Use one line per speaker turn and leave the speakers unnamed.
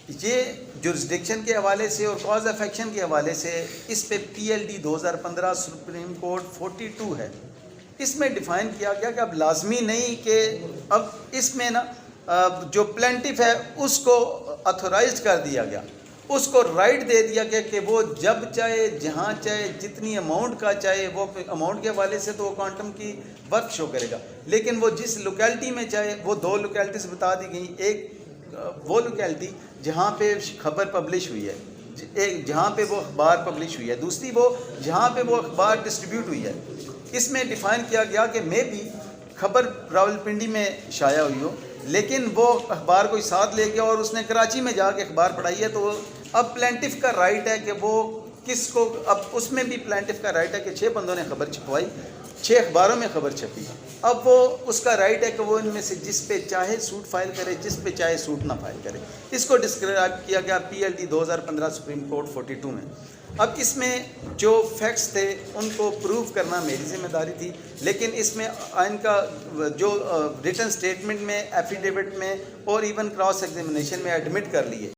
یہ جورسڈکشن کے حوالے سے اور کاز آف ایکشن کے حوالے سے اس پہ P L D 2015 supreme court 42 ہے. اس میں ڈیفائن کیا گیا کہ اب لازمی نہیں کہ اب اس میں نا جو پلینٹف ہے اس کو اتھورائزڈ کر دیا گیا، اس کو رائٹ دے دیا گیا کہ وہ جب چاہے جہاں چاہے جتنی اماؤنٹ کا چاہے، وہ اماؤنٹ کے حوالے سے تو وہ کوانٹم کی ورک شو کرے گا، لیکن وہ جس لوکیلٹی میں چاہے، وہ 2 لوکیلٹیز بتا دی گئیں. ایک وہ لوکیلٹی جہاں پہ خبر پبلش ہوئی ہے، جہاں پہ وہ اخبار پبلش ہوئی ہے، دوسری وہ جہاں پہ وہ اخبار ڈسٹریبیوٹ ہوئی ہے. اس میں ڈیفائن کیا گیا کہ میں بھی خبر راولپنڈی میں شائع ہوئی ہو، لیکن وہ اخبار کوئی ساتھ لے گیا اور اس نے کراچی میں جا کے اخبار پڑھائی ہے، تو اب پلینٹف کا رائٹ ہے کہ وہ کس کو، اب اس میں بھی پلینٹف کا رائٹ ہے کہ 6 بندوں نے خبر چھپوائی، 6 اخباروں میں خبر چھپی، اب وہ اس کا رائٹ ہے کہ وہ ان میں سے جس پہ چاہے سوٹ فائل کرے، جس پہ چاہے سوٹ نہ فائل کرے. اس کو ڈسکرائب کیا گیا P L D 2015 supreme court 42 میں. اب اس میں جو فیکٹس تھے ان کو پروو کرنا میری ذمہ داری تھی، لیکن اس میں ان کا جو ریٹن سٹیٹمنٹ میں، ایفیڈیوٹ میں اور ایون کراس ایگزامینیشن میں ایڈمٹ کر لیے.